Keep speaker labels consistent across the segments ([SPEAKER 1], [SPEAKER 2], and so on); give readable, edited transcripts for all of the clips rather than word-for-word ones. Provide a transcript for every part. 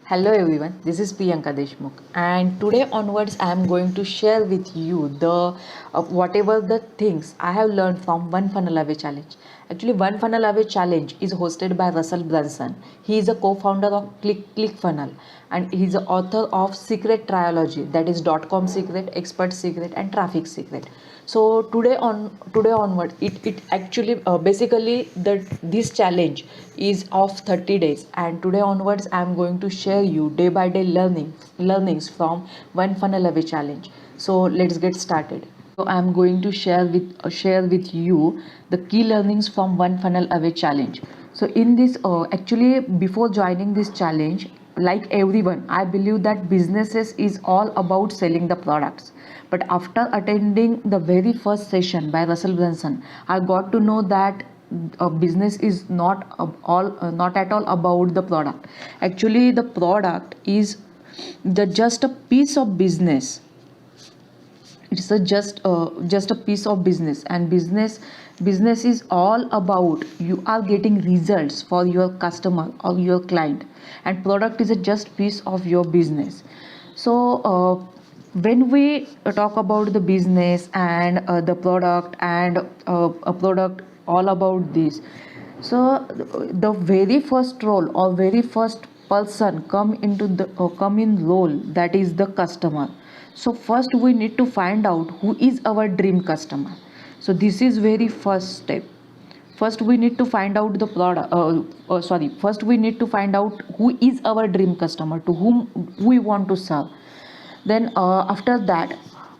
[SPEAKER 1] Hello everyone, this is Priyanka Deshmukh, and today onwards I am going to share with you the whatever the things I have learned from One Funnel Away Challenge. Actually, One Funnel Away Challenge is hosted by Russell Brunson. He is a co-founder of ClickFunnels, and he is the author of Secret Trilogy, that is .com Secret, Expert Secret, and Traffic Secret. So today onward, it actually basically this challenge is of 30 days, and today onwards I am going to share you day by day learnings from One Funnel Away Challenge. So let's get started. So I am going to share with you the key learnings from One Funnel Away Challenge. So in this actually before joining this challenge, like everyone, I believe that businesses is all about selling the products. But after attending the very first session by Russell Brunson, I got to know that a business is not at all about the product. Actually, the product is the just a piece of business. It's just a piece of business, and business is all about you are getting results for your customer or your client, and product is a just piece of your business. So when we talk about the business and the product and a product all about this, so the very first role or very first person come in role, that is the customer. So first we need to find out who is our dream customer. So this is very first step. First we need to find out the product first we need to find out who is our dream customer, to whom we want to serve. Then after that,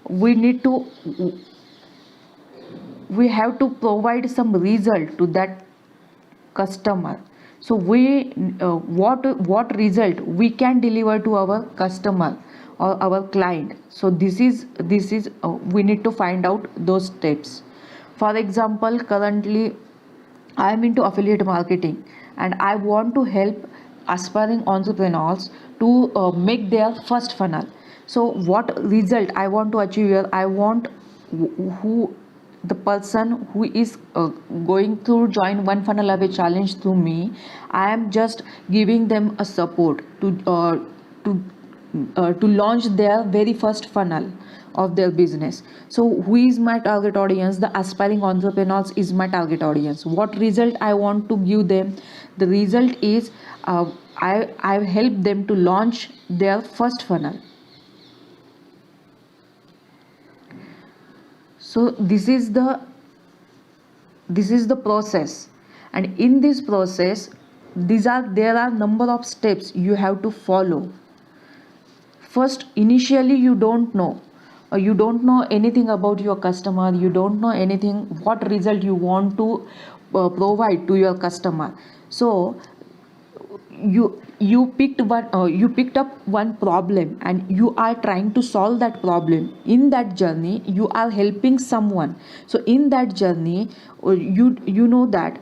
[SPEAKER 1] we need to we have to provide some result to that customer. So we what result we can deliver to our customer or our client. So this is we need to find out those steps. For example, currently I am into affiliate marketing, and I want to help aspiring entrepreneurs to make their first funnel. So what result I want to achieve here? I want who the person who is going to join One Funnel Away Challenge through me. I am just giving them a support to to launch their very first funnel of their business. So who is my target audience? The aspiring entrepreneurs is my target audience. What result I want to give them? The result is I help them to launch their first funnel. So this is the process, and in this process, there are number of steps you have to follow. First, initially you don't know anything about your customer, you don't know anything what result you want to provide to your customer. So you picked up one problem, and you are trying to solve that problem. In that journey you are helping someone. So in that journey, you know that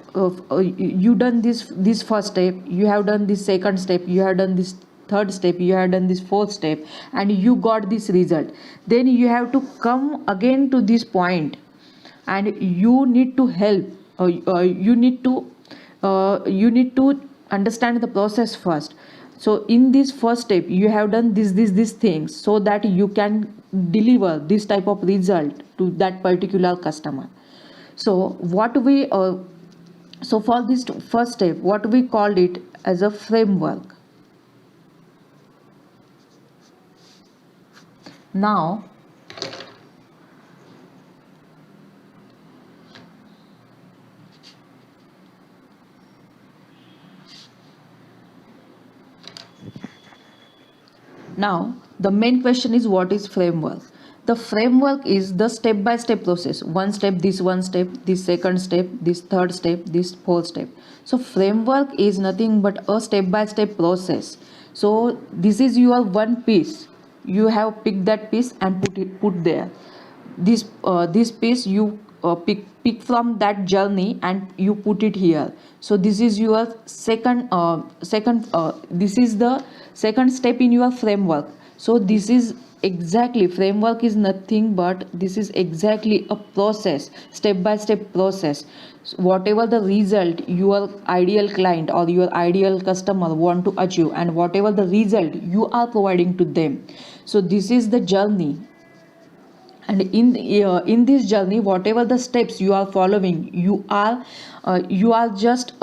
[SPEAKER 1] you done this first step, you have done this second step, you have done this third step, you have done this fourth step, and you got this result. Then you have to come again to this point, and you need to help you need to understand the process first. So in this first step you have done this things, so that you can deliver this type of result to that particular customer. So what we so for this first step, what we called it as a framework. Now Now, the main question is, what is framework? The framework is the step by step process. One step, this second step, this third step, this fourth step. So, framework is nothing but a step by step process. So, this is your one piece. You have picked that piece and put there. This piece you pick from that journey and you put it here. So this is your second this is the second step in your framework. So this is exactly, framework is nothing but this is exactly a process, step by step process. whatever the result your ideal client or your ideal customer want to achieve, and whatever the result you are providing to them. So this is the journey, and in this journey, whatever the steps you are following, you are just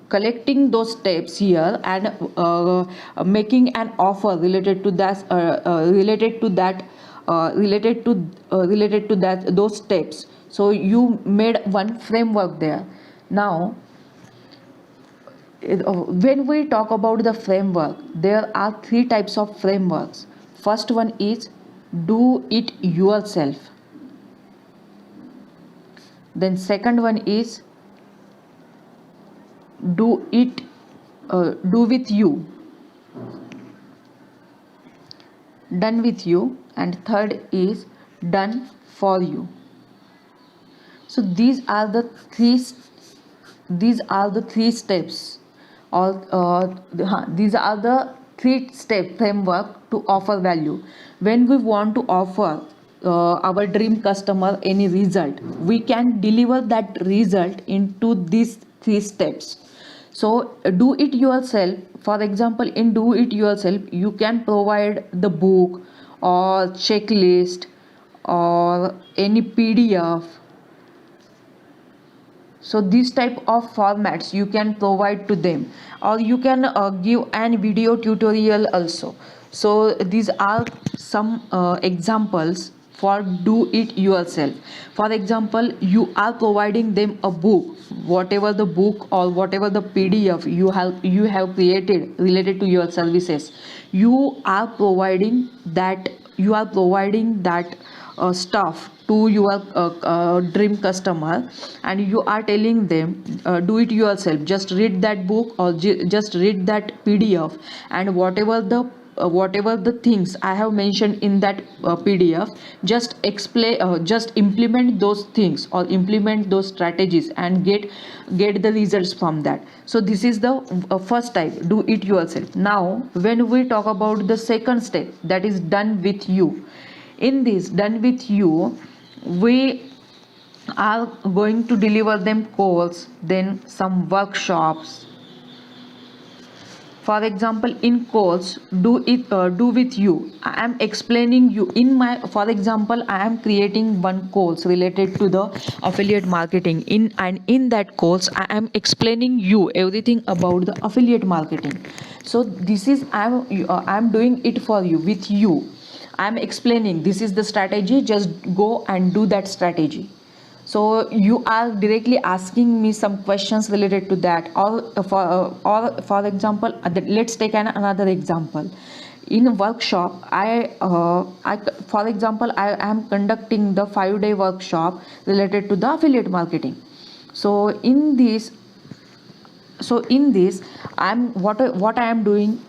[SPEAKER 1] collecting those steps here, and making an offer related to that related to that those steps. So you made one framework there. Now when we talk about the framework, there are three types of frameworks. First one is do it yourself. Then second one is do with you, done with you, and third is done for you. So these are the three steps, or these are the three step framework to offer value. When we want to offer our dream customer any result, we can deliver that result into these three steps. So do it yourself. For example, in do it yourself, you can provide the book or checklist or any PDF. So these type of formats you can provide to them, or you can give an video tutorial also. So these are some examples for do it yourself. For example, you are providing them a book, whatever the book or whatever the PDF you have created related to your services. You are providing that stuff to your dream customer, and you are telling them, do it yourself, just read that book or just read that PDF, and whatever the things I have mentioned in that PDF, just explain, just implement those things or implement those strategies and get the results from that. So this is the first type, do it yourself. Now when we talk about the second step, that is done with you. In this done with you, we are going to deliver them course, then some workshops. For example, in course do with you, I am explaining you in my, for example, I am creating one course related to the affiliate marketing, in that course I am explaining you everything about the affiliate marketing. So this is I'm doing it for you, with you. I'm explaining this is the strategy, just go and do that strategy. So you are directly asking me some questions related to that, or for example, let's take another example. In a workshop, I for example, I am conducting the 5-day workshop related to the affiliate marketing. So in this I'm what I am doing,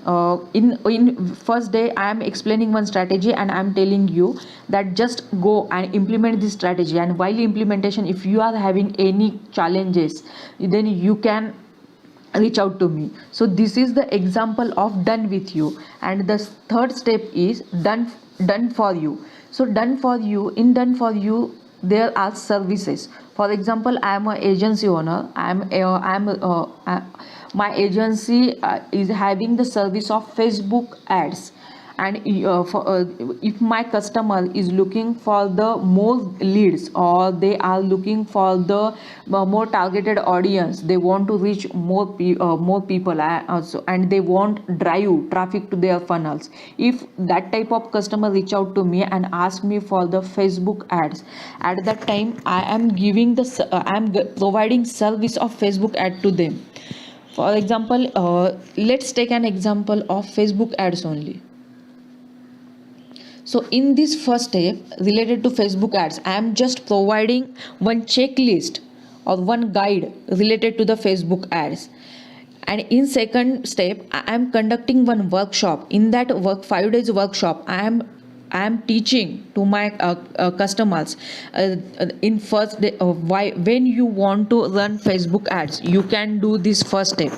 [SPEAKER 1] in first day I am explaining one strategy, and I am telling you that just go and implement this strategy, and while implementation, if you are having any challenges, then you can reach out to me. So this is the example of done with you. And the third step is done for you. So done for you, in done for you, there are services. For example, I am an agency owner. My agency is having the service of Facebook ads, and if my customer is looking for the more leads, or they are looking for the more targeted audience, they want to reach more people, and they want drive traffic to their funnels. If that type of customer reach out to me and ask me for the Facebook ads, at that time I am providing service of Facebook ad to them. For example, let's take an example of Facebook ads only. So in this first step related to Facebook ads, I am just providing one checklist or one guide related to the Facebook ads. And in second step, I am conducting one workshop. In that 5 days workshop, I am teaching to my customers in first day, why when you want to run Facebook ads, you can do this first step.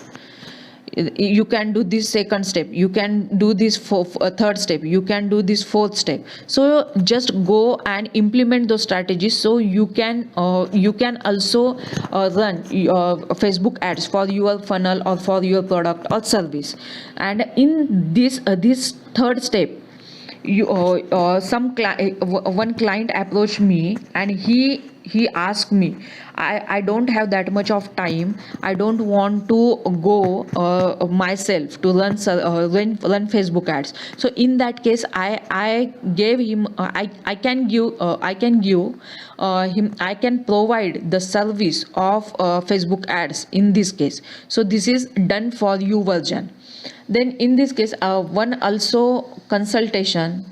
[SPEAKER 1] you can do this second step, you can do this third step, you can do this fourth step. So just go and implement those strategies, so you can also run Facebook ads for your funnel or for your product or service. And in this third step, you one client approached me, and he asked me, I don't have that much of time, I don't want to go myself to run Facebook ads. So in that case, I gave him I can give him I can provide the service of Facebook ads in this case. So this is done for you version. Then in this case, one also consultation,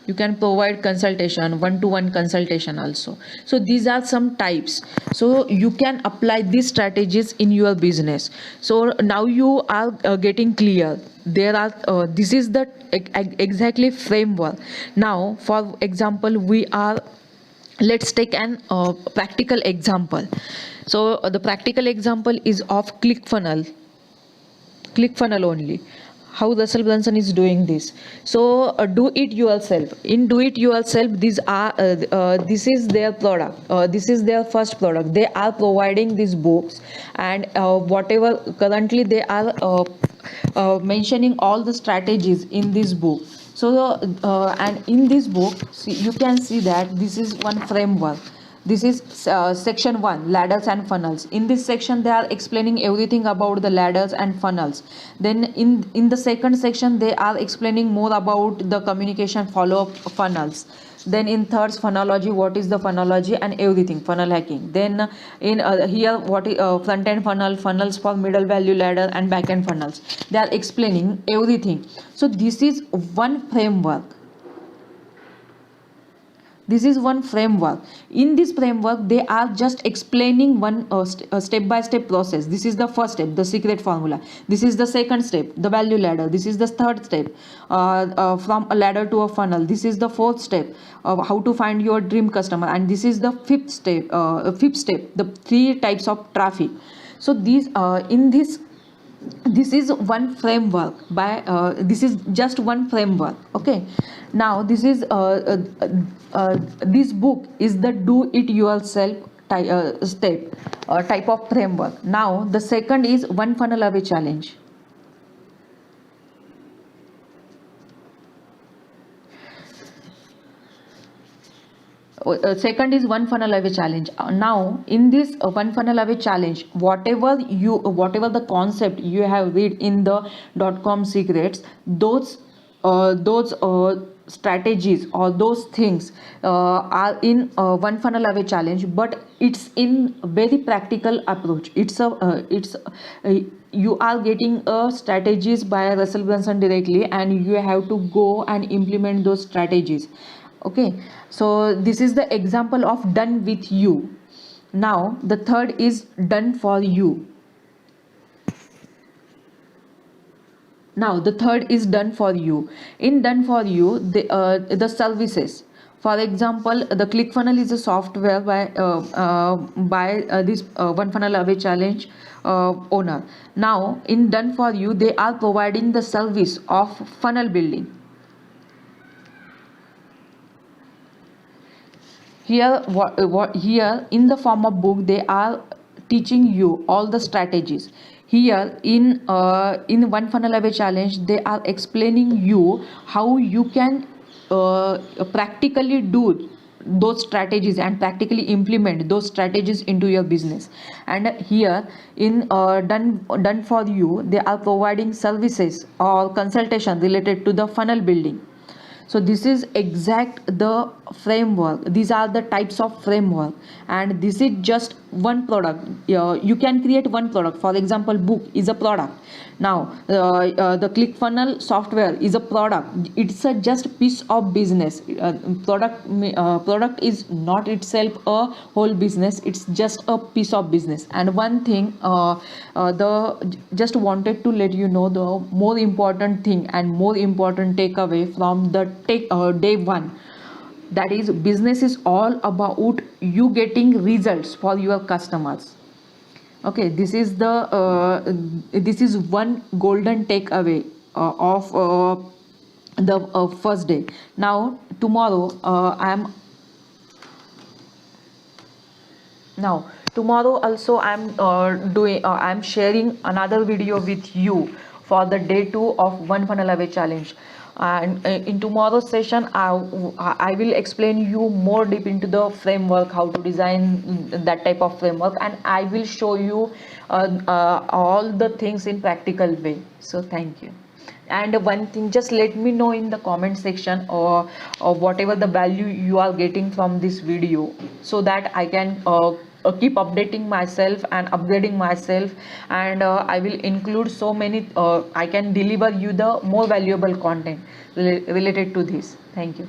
[SPEAKER 1] you can provide consultation, one-to-one consultation also. So these are some types, so you can apply these strategies in your business. So now you are getting clear. There are this is the exactly framework. Now for example, let's take an practical example. So the practical example is of ClickFunnel only, how Russell Brunson is doing this. So do it yourself. In do it yourself, this is their product, this is their first product. They are providing these books, and whatever currently they are mentioning all the strategies in this book. So and in this book, you can see that this is one framework. This is section 1, ladders and funnels. In this section they are explaining everything about the ladders and funnels. Then in the second section they are explaining more about the communication follow-up funnels. Then in third, funnelology, what is the funnelology and everything, funnel hacking. Then in here, what is front end funnel, funnels for middle value ladder, and back end funnels. They are explaining everything. So this is one framework. This is one framework. In this framework they are just explaining one step by step process. This is the first step, the secret formula. This is the second step, the value ladder. This is the third step, from a ladder to a funnel. This is the fourth step, how to find your dream customer. And this is the fifth step, the 3 types of traffic. So these in this is one framework. This is just one framework. Okay, now this is this book is the do it yourself type of framework. Now the second is one funnel away challenge. Second is one funnel away challenge. Now in this one funnel away challenge, whatever the concept you have read in the .com secrets, those strategies or those things are in one funnel away challenge, but it's in very practical approach. You are getting strategies by Russell Brunson directly, and you have to go and implement those strategies. Okay, so this is the example of done with you. Now the third is done for you. Now the third is done for you. In done for you, the services. For example, the ClickFunnels is a software by this one funnel away challenge owner. Now in done for you, they are providing the service of funnel building. Here here in the form of book they are teaching you all the strategies. Here in one funnel away challenge they are explaining you how you can practically do those strategies and practically implement those strategies into your business. And here in done for you, they are providing services or consultation related to the funnel building. So this is exact the framework. These are the types of framework, and this is just one product. You can create one product. For example, book is a product. Now the ClickFunnels software is a product. It's a just piece of business. Product is not itself a whole business. It's just a piece of business. And one thing, just wanted to let you know the more important thing and more important takeaway from the day one. That is, business is all about you getting results for your customers. Okay, this is one golden takeaway of the first day. Now tomorrow now tomorrow also I'm sharing another video with you for the day 2 of one funnel away challenge. And in tomorrow's session I will explain you more deep into the framework, how to design that type of framework, and I will show you all the things in practical way. So thank you. And one thing, just let me know in the comment section, or whatever the value you are getting from this video, so that I can keep updating myself and upgrading myself. And I will include so many, I can deliver you the more valuable content related to this. Thank you.